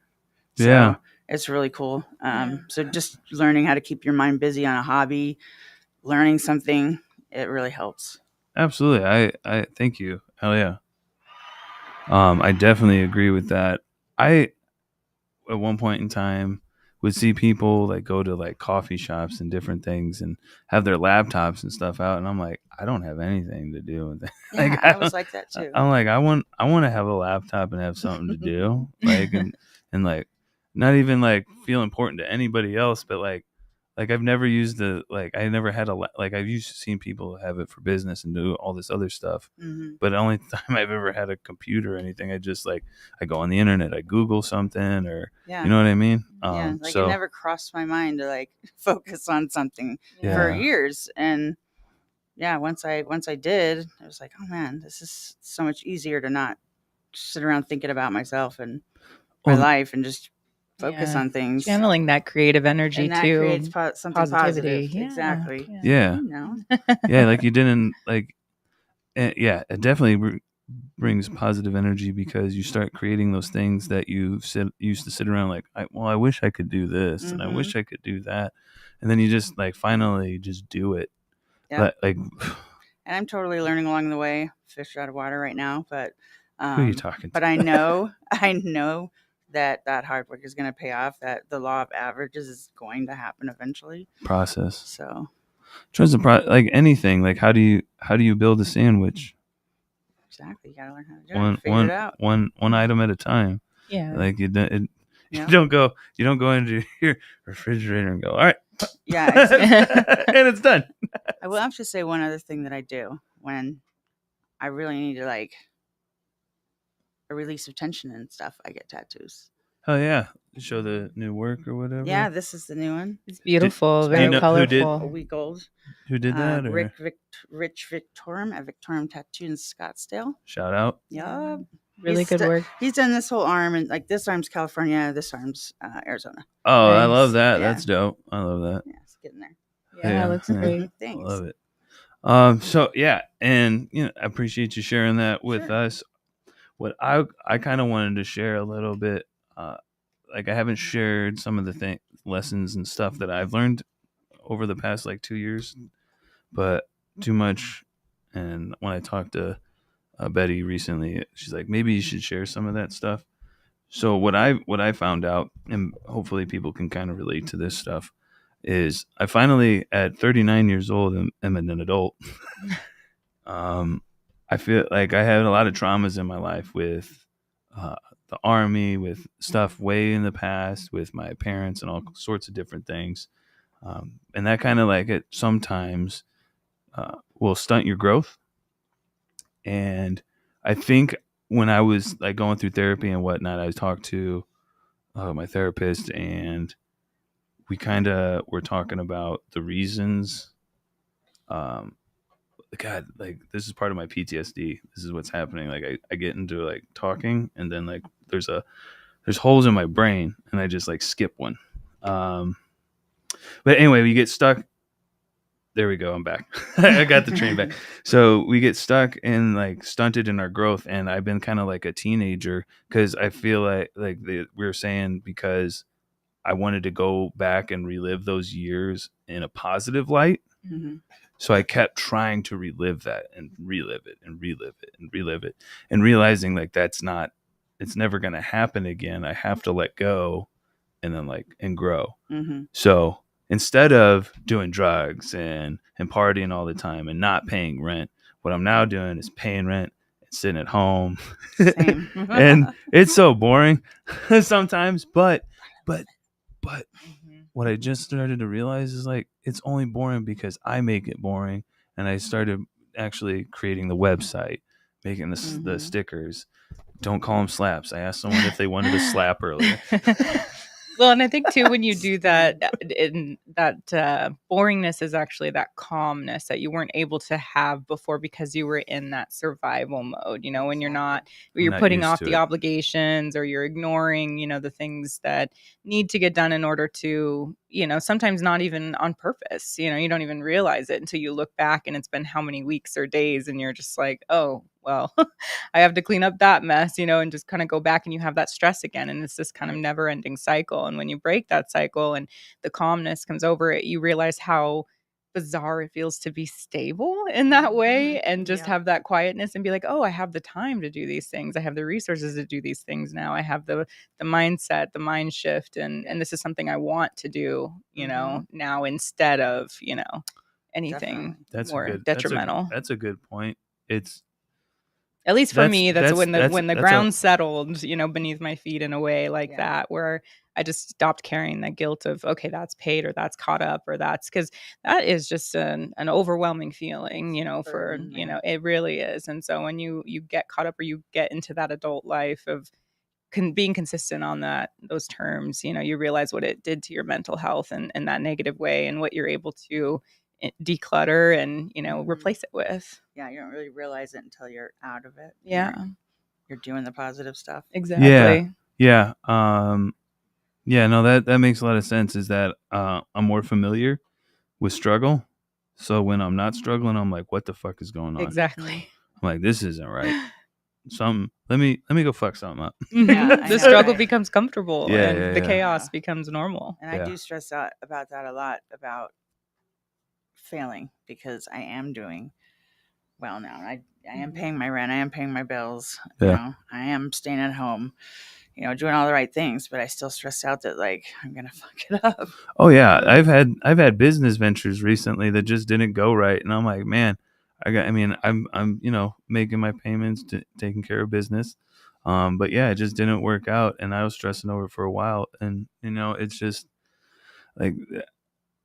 B: So
A: Yeah.
B: it's really cool. So just learning how to keep your mind busy on a hobby, learning something, it really helps.
A: Absolutely. I thank you. Hell yeah. I definitely agree with that. I at one point in time would see people like go to like coffee shops and different things and have their laptops and stuff out, and I'm like, I don't have anything to do with that.
B: Yeah,
A: Like,
B: I was like that too.
A: I'm like, I want to have a laptop and have something to do, like, and like not even like feel important to anybody else, but like I've never used I never had like I've seen people have it for business and do all this other stuff.
B: Mhm.
A: But the only time I've ever had a computer or anything, I just like I go on the internet, I Google something, or
B: Yeah.
A: you know what I mean?
B: Yeah, like
A: So
B: it never crossed my mind to like focus on something for
A: Yeah.
B: years. And yeah, once I did, I was like, oh man, this is so much easier to not sit around thinking about myself and my
A: Well,
B: life and just focus
C: Yeah.
B: on things.
C: Channeling that creative energy
B: And that
C: too.
B: creates something
C: positivity.
B: positive.
C: Yeah.
B: Exactly.
A: Yeah.
B: So,
A: yeah, like you didn't like. Yeah, it definitely brings positive energy because you start creating those things that you used to sit around like, I wish I could do this and I
B: Mhm.
A: wish I could do that, and then you just like finally just do it.
B: Yeah.
A: Like
B: And I'm totally learning along the way. Fish out of water right now, but
A: who are you talking to?
B: but I know that hard work is going to pay off. That the law of averages is going to happen eventually.
A: Process.
B: So
A: Trust the like anything. Like how do you build a sandwich?
B: exactly, you got to learn how to do it. Figure it out.
A: One item at a time.
C: Yeah.
A: Like you
B: Yeah.
A: don't go into your refrigerator and go, all right,
B: Yeah.
A: and it's done.
B: I will have to say one other thing that I do when I really need to like a release of tension and stuff. I get tattoos.
A: Oh yeah, show the new work or whatever.
B: Yeah, this is the new one.
C: It's beautiful,
A: do you
C: very
A: know who did-
B: A
C: colorful.
B: week old.
A: Who did that? Or
B: Rich Victorum at Victorum Tattoo in Scottsdale.
A: shout out.
B: Yeah.
C: Really good work.
B: He's done this whole arm, and like this arm's California, this arm's Arizona.
A: Oh, I
C: Nice.
A: love that.
B: Yeah.
A: That's dope. I love that.
B: Yeah, it's getting there.
C: Yeah, it looks great.
A: I
B: Thanks.
A: love it. So yeah, and I appreciate you sharing that with
B: Sure.
A: us. What I kind of wanted to share a little bit, like I haven't shared some of the lessons and stuff that I've learned over the past like 2 years, but too much And when I talked to Betty recently, she's like, maybe you should share some of that stuff. So what I found out, and hopefully people can kind of relate to this stuff, is I finally, at 39 years old, am an adult. I feel like I had a lot of traumas in my life with the army, with stuff way in the past, with my parents, and all sorts of different things. And that kind of like it sometimes will stunt your growth. And I think when I was like going through therapy and whatnot, I talked to my therapist, and we kind of were talking about the reasons. God, like this is part of my PTSD. This is what's happening. Like I get into like talking, and then like there's holes in my brain, and I just like skip one. But anyway, we get stuck. There we go. I'm back. I got the train back. So we get stuck and like stunted in our growth. And I've been kind of like a teenager because I feel like we were saying, because I wanted to go back and relive those years in a positive light.
B: Mm-hmm.
A: So I kept trying to relive that and relive it and relive it and relive it, and realizing like it's never going to happen again. I have to let go and then and grow.
B: Mm-hmm.
A: So instead of doing drugs and partying all the time and not paying rent, what I'm now doing is paying rent and sitting at home.
B: Same.
A: And it's so boring sometimes, but what I just started to realize is like it's only boring because I make it boring. And I started actually creating the website, making the stickers. Don't call them slaps. I asked someone if they wanted a slap earlier.
C: Well, and I think too, when you do that, boringness is actually that calmness that you weren't able to have before because you were in that survival mode. When you're putting off the obligations, or you're ignoring, the things that need to get done in order to, sometimes not even on purpose. You don't even realize it until you look back and it's been how many weeks or days, and you're just like, oh, well, I have to clean up that mess, and just kind of go back, and you have that stress again. And it's this kind of never ending cycle. And when you break that cycle and the calmness comes over it, you realize how bizarre it feels to be stable in that way, and just have that quietness and be like, oh, I have the time to do these things. I have the resources to do these things now. I have the mindset, the mind shift. And this is something I want to do, now, instead of, anything more detrimental.
A: That's a good point. It's,
C: at least for me, that's when the ground settled, beneath my feet in a way like that, where I just stopped carrying the guilt of, okay, that's paid, or that's caught up, or that's, because that is just an overwhelming feeling, it really is. And so when you get caught up, or you get into that adult life of being consistent on those terms, you realize what it did to your mental health and in that negative way, and what you're able to declutter and replace it with.
B: Yeah, you don't really realize it until you're out of it.
C: Yeah,
B: you're doing the positive stuff.
C: Exactly.
A: Yeah. No, that makes a lot of sense. Is that I'm more familiar with struggle, so when I'm not struggling, I'm like, what the fuck is going on?
C: Exactly.
A: I'm like, this isn't right. Let me go fuck something up.
B: Yeah,
C: the struggle becomes comfortable,
A: and
C: the chaos becomes normal.
B: And I do stress out about that a lot, about failing, because I am doing well now. I am paying my rent. I am paying my bills. I am staying at home, doing all the right things, but I still stress out that like I'm gonna fuck it up.
A: Oh yeah, I've had business ventures recently that just didn't go right, and I'm like, man, I'm making my payments, taking care of business, but yeah, it just didn't work out, and I was stressing over it for a while, and it's just like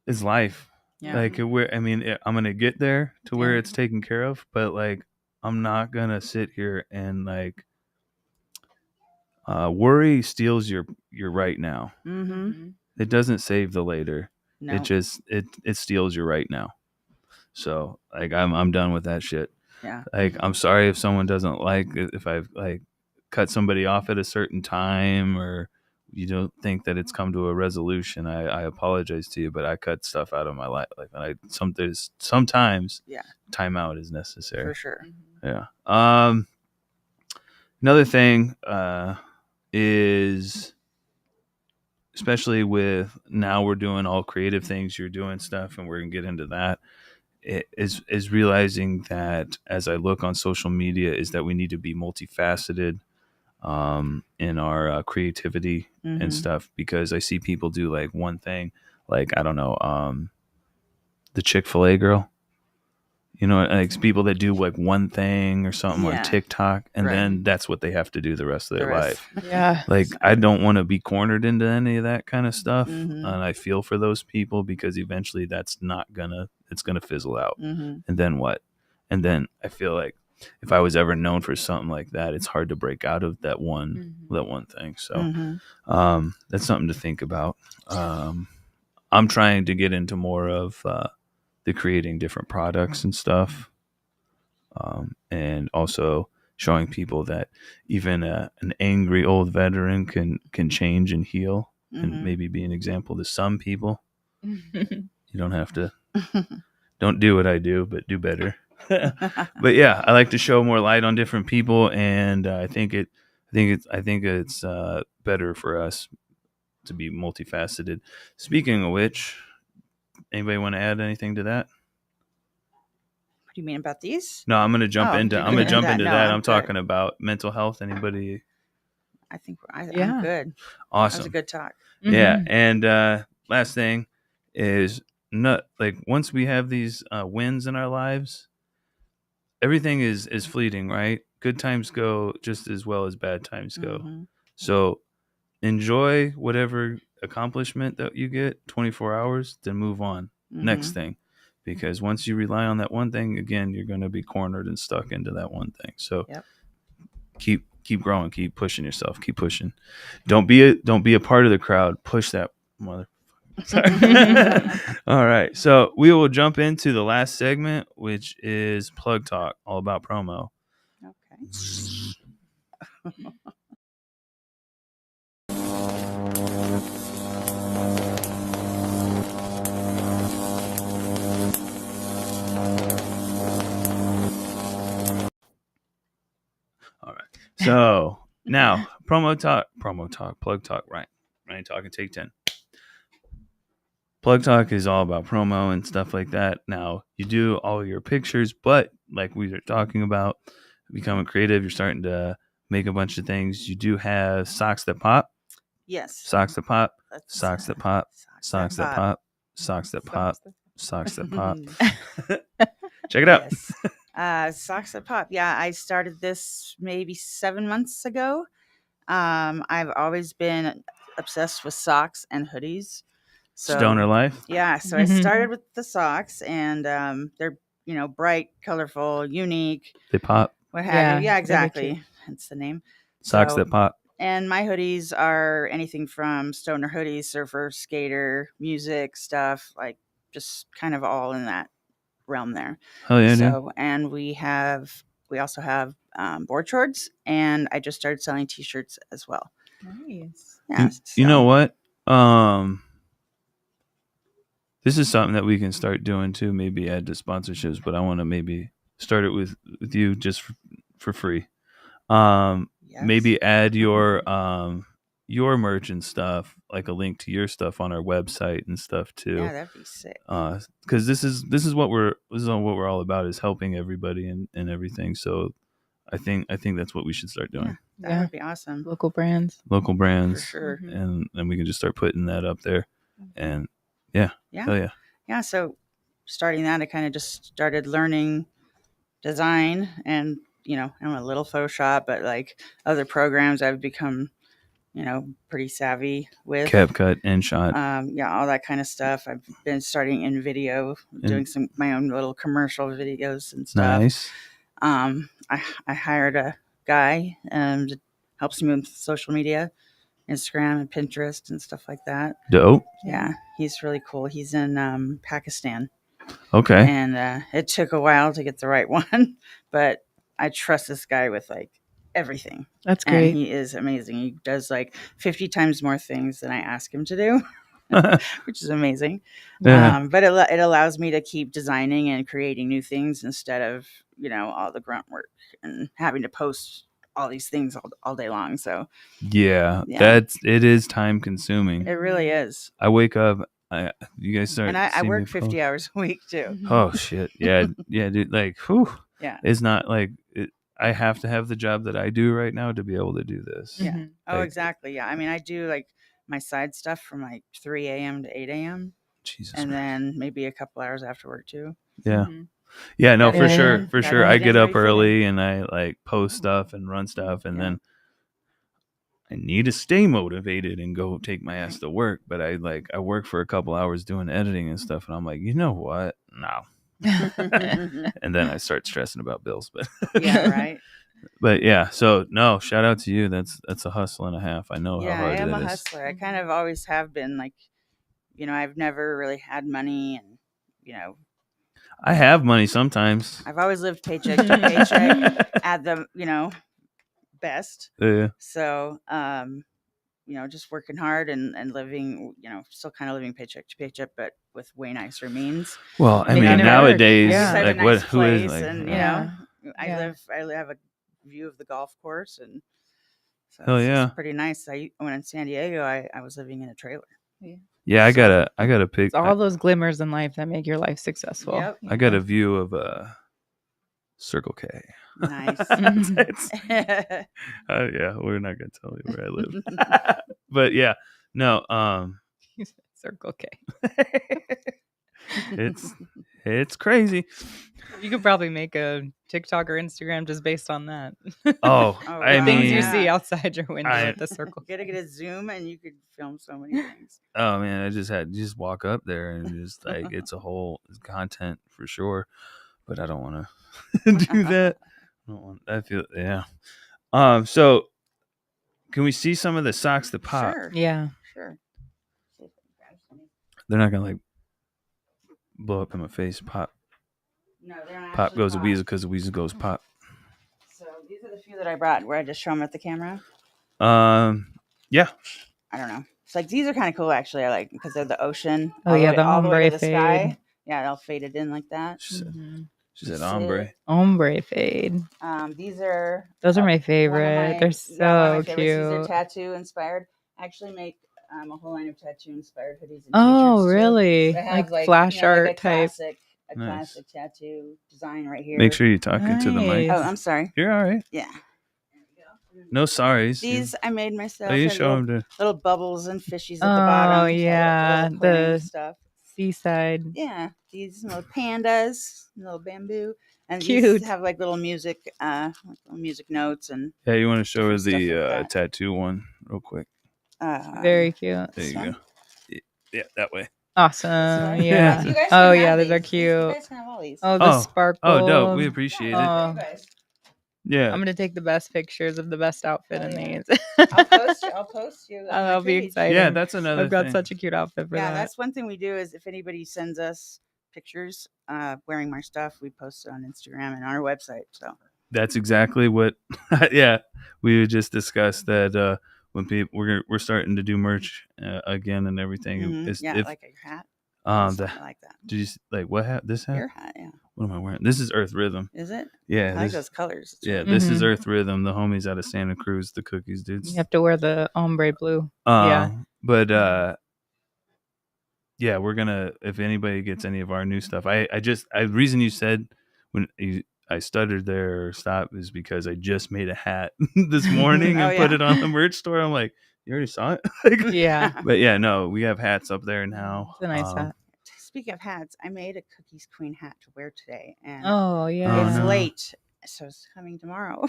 A: it's life.
B: Yeah.
A: Like I'm gonna get there to where it's taken care of, but like I'm not gonna sit here and like worry steals your right now.
B: Mm-hmm.
A: It doesn't save the later.
B: No.
A: It just it steals your right now. So like I'm done with that shit.
B: Yeah.
A: Like I'm sorry if someone doesn't like it, if I've like cut somebody off at a certain time, or you don't think that it's come to a resolution. I apologize to you, but I cut stuff out of my life. Like sometimes timeout is necessary.
B: For sure.
A: Yeah. Another thing is, especially with now we're doing all creative things, you're doing stuff, and we're gonna get into that, is realizing that as I look on social media is that we need to be multifaceted in our creativity and stuff, because I see people do like one thing, like, I don't know, the Chick-fil-A girl, like people that do like one thing or something on TikTok, and then that's what they have to do the rest of their life.
C: Yeah.
A: Like, I don't want to be cornered into any of that kind of stuff. And I feel for those people, because eventually it's gonna fizzle out. And then what? And then I feel like if I was ever known for something like that, it's hard to break out of that one thing. So that's something to think about. I'm trying to get into more of the creating different products and stuff, and also showing people that even an angry old veteran can change and heal, and maybe be an example to some people. You don't have to don't do what I do, but do better. But yeah, I like to show more light on different people, and I think it's better for us to be multifaceted. Speaking of which, anybody want to add anything to that?
B: What do you mean about these?
A: No, I'm gonna jump into that.
B: No,
A: I'm talking about mental health. Anybody?
B: I think I'm good.
A: Awesome.
B: That was a good talk.
A: Yeah, and last thing is, not like, once we have these wins in our lives, everything is fleeting, right? Good times go just as well as bad times go. So enjoy whatever accomplishment that you get, 24 hours, then move on. Next thing. Because once you rely on that one thing, again, you're going to be cornered and stuck into that one thing. So keep growing, keep pushing yourself, keep pushing. Don't be a part of the crowd. Push that mother. Sorry. All right. So we will jump into the last segment, which is Plug Talk, all about promo.
B: Okay.
A: All right. So now plug talk, right? Right. Talking take 10. Plug Talk is all about promo and stuff like that. Now, you do all your pictures, but like we were talking about, becoming creative, you're starting to make a bunch of things. You do have Socks That Pop.
B: Yes.
A: Socks That Pop. Socks That Pop. Socks That Pop. Socks That Pop. Socks That Pop. Check it out.
B: Yes. Socks That Pop. Yeah, I started this maybe 7 months ago. I've always been obsessed with socks and hoodies. So,
A: Stoner life.
B: Yeah, so I started with the socks, and they're bright, colorful, unique.
A: They pop.
B: What have you? Yeah, exactly. That's the name.
A: Socks That Pop.
B: And my hoodies are anything from stoner hoodies, surfer, skater, music stuff, like just kind of all in that realm there.
A: Oh yeah,
B: so, and we also have board shorts, and I just started selling t-shirts as well.
C: Nice.
B: Yeah.
A: You know what? This is something that we can start doing too. Maybe add to sponsorships, but I want to maybe start it with you just for free. Yes. Maybe add your merch and stuff, like a link to your stuff on our website and stuff too.
B: Yeah, that'd be sick.
A: Because this is what we're all about, is helping everybody and everything. So I think that's what we should start doing.
B: Yeah, that would be awesome.
C: Local brands,
B: for sure.
A: And we can just start putting that up there, and hell yeah.
B: So starting that, I kind of just started learning design, and I'm a little Photoshop, but like other programs I've become pretty savvy with.
A: CapCut, InShot.
B: All that kind of stuff. I've been starting in video, doing my own little commercial videos and stuff.
A: Nice.
B: I hired a guy that helps me with social media, Instagram and Pinterest and stuff like that.
A: Dope.
B: Yeah, he's really cool. He's in Pakistan.
A: Okay.
B: And it took a while to get the right one, but I trust this guy with like everything.
C: That's great.
B: And he is amazing. He does like 50 times more things than I ask him to do, which is amazing.
A: Yeah.
B: But it allows me to keep designing and creating new things instead of, all the grunt work and having to post all these things all day long. So
A: yeah, it is time consuming.
B: It really is.
A: I wake up You guys start.
B: And I
A: seeing me
B: work 50
A: post.
B: hours a week too.
A: Oh shit! Yeah, dude. Like, whew.
B: Yeah.
A: It's not like I have to have the job that I do right now to be able to do this.
B: Yeah. Oh,
A: Like,
B: exactly. Yeah. I mean, I do like my side stuff from like 3 a.m. to 8 a.m.
A: Jesus.
B: and
A: Christ.
B: then maybe a couple hours after work too.
A: Yeah. Yeah, no, for sure. For
B: Gotta
A: sure. I
B: eat
A: get
B: in
A: up
B: where you fit
A: early and I like post stuff and run stuff and then I need to stay motivated and go take my ass to work. But I work for a couple hours doing editing and stuff and I'm like, you know what? No. And then I start stressing about bills. But
B: Yeah, right.
A: But yeah, so no, shout out to you. That's a hustle and a half. I know how hard it is.
B: I am a hustler. I kind of always have been. Like, I've never really had money, and
A: I have money sometimes.
B: I've always lived paycheck to paycheck at the best.
A: Yeah.
B: So just working hard and living, still kind of living paycheck to paycheck, but with way nicer means.
A: Well, I mean,
C: Making it work.
A: nowadays,
C: Yeah.
B: Just have
A: like
B: a nice
A: who is
B: place
A: like?
B: and
C: Yeah.
B: I have a view of the golf course, and so
A: Hell yeah.
B: it's pretty nice. When in San Diego, I was living in a trailer.
A: Yeah, I gotta pick.
C: It's all those glimmers in life that make your life successful.
B: Yep.
A: I got a view of Circle K.
B: Nice.
A: Yeah, we're not gonna tell you where I live, but yeah, no,
C: Circle K.
A: it's crazy.
C: You could probably make a TikTok or Instagram just based on that.
A: Oh,
B: Oh,
A: I
B: wow.
C: Things
A: mean,
C: you see outside your window at the circle.
B: Gotta get a zoom, and you could film so many things.
A: oh man, I just walk up there and just like it's a whole content for sure, but I don't want to do that. I feel yeah. So can we see some of the socks that pop?
B: Sure.
C: Yeah.
B: Sure.
A: They're not gonna like blow up in my face. Pop.
B: No, they're not.
A: Pop
B: actually
A: goes a weasel because the weasel goes pop.
B: So these are the few that I brought. Where I just show them at the camera.
A: Yeah.
B: I don't know. It's like these are kind of cool actually. I like because they're the ocean.
C: Oh,
B: all
C: yeah,
B: way-
C: the
B: all the way to
C: ombre
B: the sky.
C: fade.
B: Yeah, it all faded in like that.
A: She said,
C: Mhm.
A: she said ombre.
C: Ombre fade.
B: These are
C: Those are my
B: one of
C: favorite.
B: my-
C: They're
B: one
C: so
B: of my favorites. These are
C: cute.
B: tattoo inspired. I actually make a whole line of tattoo inspired hoodies and
C: Oh,
B: t-shirts, too.
C: really?
B: They have,
C: Like flash art
B: a
C: type.
A: Nice.
B: classic tattoo design right here.
A: Make sure you talk into the mic.
C: Nice.
B: Oh, I'm sorry.
A: You're all right.
B: Yeah.
A: No sorries.
B: These I made myself.
A: Oh, you
B: Had
A: show
B: little,
A: them to.
B: little bubbles and fishies at the
C: Oh,
B: bottom. So I like
C: yeah,
B: little aquarium
C: the-
B: stuff.
C: Seaside.
B: Yeah, these little pandas, little bamboo, and
C: Cute.
B: these have like little music notes and.
A: Yeah, you want to show her
B: Different stuff
A: the
B: like that.
A: tattoo one real quick?
C: Very cute.
A: There you
B: one?
A: go. Yeah, that way.
C: Awesome.
A: Yeah.
C: Yeah.
B: You guys
C: Oh,
B: can
C: yeah,
B: have
C: these are
B: these. You
C: cute.
B: guys can have all these.
C: Oh, the
A: Oh.
C: sparkle.
A: Oh, dope. We appreciate it.
C: Oh.
B: You guys.
A: Yeah.
C: I'm gonna take the best pictures of the best outfit in
B: yeah.
C: these.
B: I'll post you. on my
C: I'll be
B: page.
C: excited.
A: Yeah, that's another
C: I've got
A: thing.
C: such a cute outfit for
B: Yeah,
C: that.
B: that's one thing we do is if anybody sends us pictures wearing my stuff, we post it on Instagram and on our website. So
A: That's exactly what. Yeah, we just discussed that when people we're starting to do merch again and everything.
B: mhm. Yeah, like a hat.
A: The
B: Something like that.
A: did you like what hat? This hat?
B: Your hat, yeah.
A: What am I wearing? This is Earth Rhythm.
B: Is it?
A: Yeah,
B: I like
A: this,
B: those colors. It's
A: yeah.
B: really-
A: This is
C: Mhm.
A: Earth Rhythm. The homies out of Santa Cruz, the cookies dudes.
C: You have to wear the ombre blue. Yeah.
A: But yeah, we're gonna if anybody gets any of our new stuff. I reason you said when I stuttered there or stopped is because I just made a hat this morning
B: Oh,
A: and put
B: yeah.
A: it on the merch store. I'm like, you already saw it? Like,
C: Yeah.
A: But yeah, no, we have hats up there now.
C: It's a nice hat.
B: Speaking of hats, I made a Cookies Queen hat to wear today, and
C: Oh, yeah.
B: it's
A: no.
B: late, so it's coming tomorrow.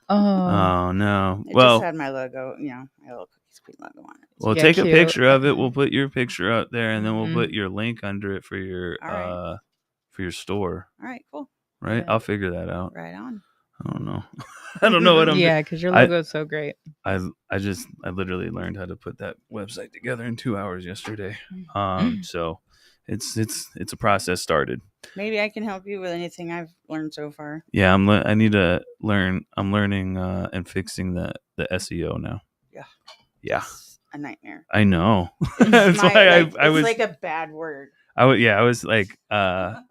C: Oh.
A: Oh no.
B: It
A: Well,
B: just had my logo, my little Cookies Queen logo on it.
A: well,
C: Yeah,
A: take a
C: cute.
A: picture of it. We'll put your picture up there, and then we'll
C: Mhm.
A: put your link under it for your
B: All
A: for your store.
B: All right, cool.
A: Right?
C: Yeah.
A: I'll figure that out.
B: Right on.
A: I don't know. I don't know what I'm.
C: Yeah, because your
A: I-
C: logo is so great.
A: I literally learned how to put that website together in 2 hours yesterday. So it's a process started.
B: Maybe I can help you with anything I've learned so far.
A: Yeah, I need to learn. I'm learning and fixing the SEO now.
B: Yeah.
A: Yeah,
B: It's a nightmare.
A: I know.
B: It's
A: That's why I
B: it's
A: was
B: like a bad word.
A: I was like I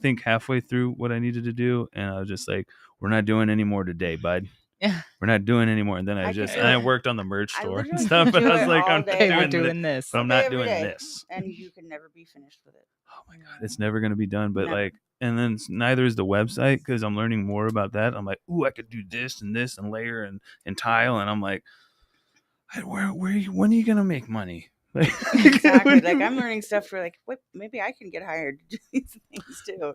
A: think halfway through what I needed to do, and I was just like, we're not doing any more today, bud.
C: Yeah.
A: we're not doing anymore. And then I worked on the merch store and stuff. But I was like, I'm not doing this. But I'm not doing this.
B: And you can never be finished with it.
A: Oh my God, it's never gonna be done. But like, and then neither is the website because I'm learning more about that. I'm like, ooh, I could do this and layer and tile, and I'm like, when are you gonna make money? Like,
B: exactly. Like I'm learning stuff for like, wait, maybe I can get hired to do these things too.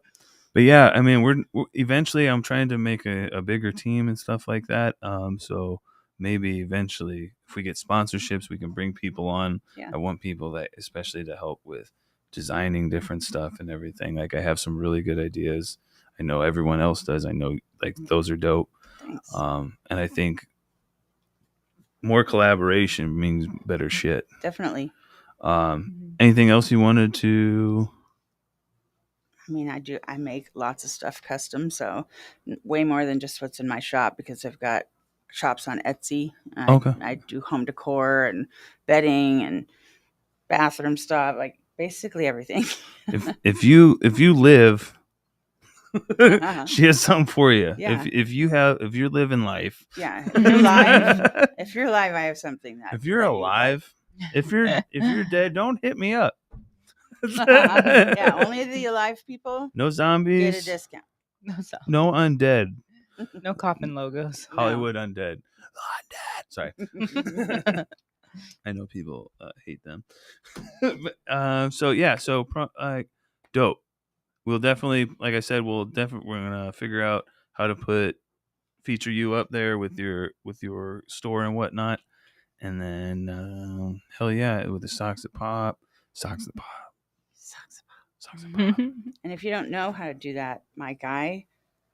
A: But yeah, I mean, we're eventually I'm trying to make a bigger team and stuff like that. So maybe eventually, if we get sponsorships, we can bring people on.
B: Yeah.
A: I want people that, especially to help with designing different stuff and everything. Like I have some really good ideas. I know everyone else does. I know like those are dope.
B: Thanks.
A: And I think more collaboration means better shit.
B: Definitely.
A: Anything else you wanted to?
B: I mean, I make lots of stuff custom, so way more than just what's in my shop because I've got shops on Etsy. I do home decor and bedding and bathroom stuff, like basically everything.
A: if you live, she has something for you.
B: Yeah.
A: If you're living life.
B: Yeah. If you're alive, I have something that.
A: If you're alive, if you're dead, don't hit me up.
B: Yeah, only the alive people.
A: No zombies.
B: Get a discount.
A: No undead.
C: No coffin logos.
A: Hollywood undead. Undead. Sorry. I know people hate them. But, dope. We'll definitely, like I said, we're gonna figure out how to feature you up there with your store and whatnot, and then hell yeah, with the socks that pop.
B: And if you don't know how to do that, my guy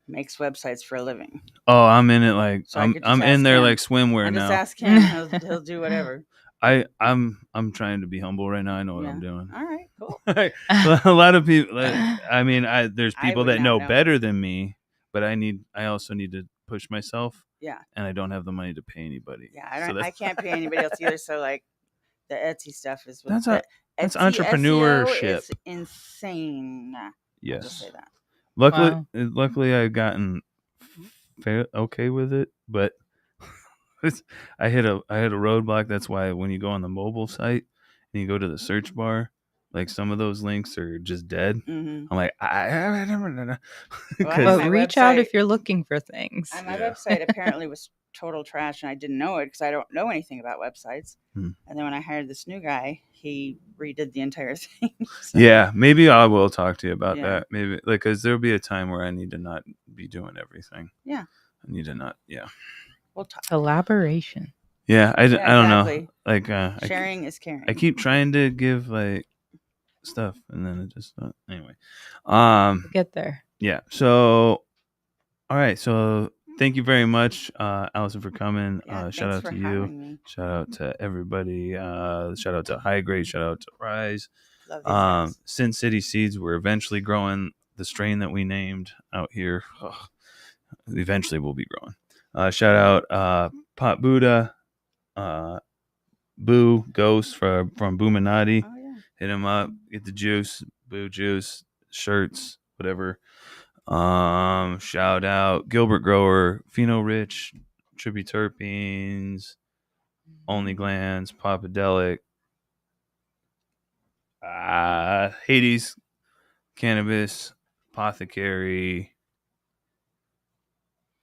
B: makes websites for a living.
A: Oh, I'm in it like
B: so
A: I'm in there like swimwear now.
B: Just ask him; he'll do whatever.
A: I'm trying to be humble right now. I know what I'm doing.
B: All right, cool.
A: A lot of people. There's people that know better than me, but I also need to push myself.
B: Yeah.
A: And I don't have the money to pay anybody.
B: Yeah, I can't pay anybody else either. So like, the Etsy stuff is
A: that's entrepreneurship.
B: It's insane.
A: Yes.
B: I'll just say that.
A: Luckily, I've gotten okay with it, but I hit a roadblock. That's why when you go on the mobile site and you go to the search bar, like some of those links are just dead.
B: Mm-hmm.
A: I'm like,
C: but reach out if you're looking for things.
B: My website apparently was total trash, and I didn't know it because I don't know anything about websites. And then when I hired this new guy, he redid the entire thing. So.
A: Yeah, maybe I will talk to you about that. Maybe because there'll be a time where I need to not be doing everything.
B: Yeah,
A: I need to not. Yeah,
C: we'll talk. Collaboration.
A: Yeah, I don't know. Like
B: sharing is caring.
A: I keep trying to give like stuff, and then it just anyway.
C: Get there.
A: Yeah. So, all right. So, thank you very much, Allison, for coming. Shout out to you. Shout out to everybody. Shout out to High Grade. Shout out to Rise. Sin City Seeds. We're eventually growing the strain that we named out here. Eventually, we'll be growing. Shout out Pot Buddha, Boo Ghost from Boominati.
B: Oh, yeah.
A: Hit him up. Get the juice. Boo juice. Shirts. Whatever. Shout out Gilbert Grower, Pheno Rich, Trippy Terpenes, Only Glands, Papadelic, Hades, Cannabis, Apothecary.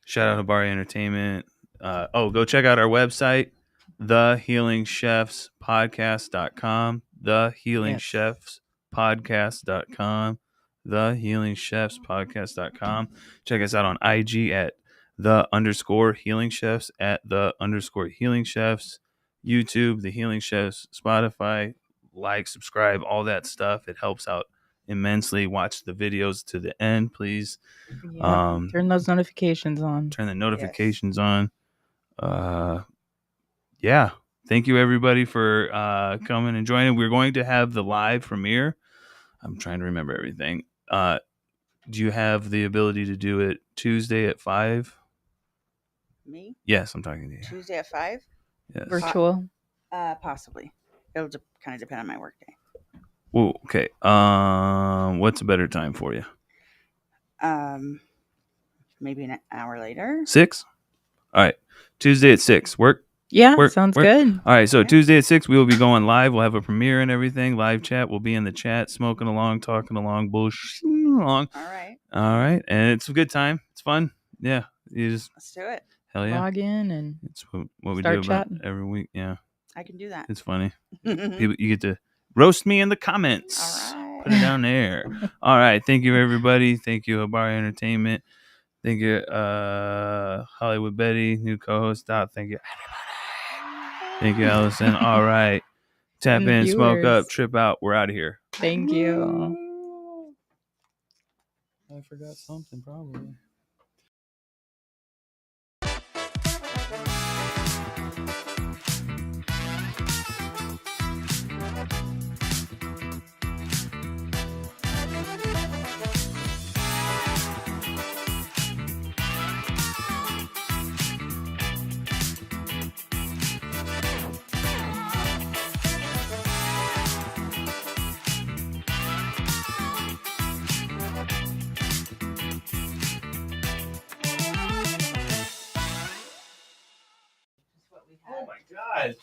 A: Shout out Habari Entertainment. Go check out our website, thehealingchefspodcast.com, thehealingchefspodcast.com. thehealingchefspodcast.com. Check us out on IG at _healingchefs, at _healingchefs, YouTube, The Healing Chefs, Spotify. Like, subscribe, all that stuff. It helps out immensely. Watch the videos to the end, please.
C: Turn those notifications on.
A: Turn the notifications on. Yeah. Thank you, everybody, for coming and joining. We're going to have the live premiere. I'm trying to remember everything. Do you have the ability to do it Tuesday at 5?
B: Me?
A: Yes, I'm talking to you.
B: Tuesday at 5?
A: Yes.
C: Virtual?
B: Possibly. It'll kind of depend on my work day.
A: Well, okay. What's a better time for you?
B: Maybe an hour later.
A: 6? All right. Tuesday at 6. Work?
C: Yeah, sounds good.
A: All right. So Tuesday at 6, we will be going live. We'll have a premiere and everything. Live chat. We'll be in the chat, smoking along, talking along, bullshitting along.
B: All right.
A: All right. And it's a good time. It's fun. Yeah.
B: Let's do it.
A: Hell yeah.
C: Log in and
A: it's what we do about
C: chatting.
A: every week. Yeah.
B: I can do that.
A: It's funny. People, you get to roast me in the comments.
B: All right.
A: Put it down there. All right. Thank you, everybody. Thank you, Habari Entertainment. Thank you, Hollywood Betty, new co-host. Thank you, everybody. Thank you, Allison. All right. Tap
C: And
A: in, smoke
C: viewers.
A: up, trip out. We're out of here.
C: Thank you.
A: I forgot something, probably. Oh my God.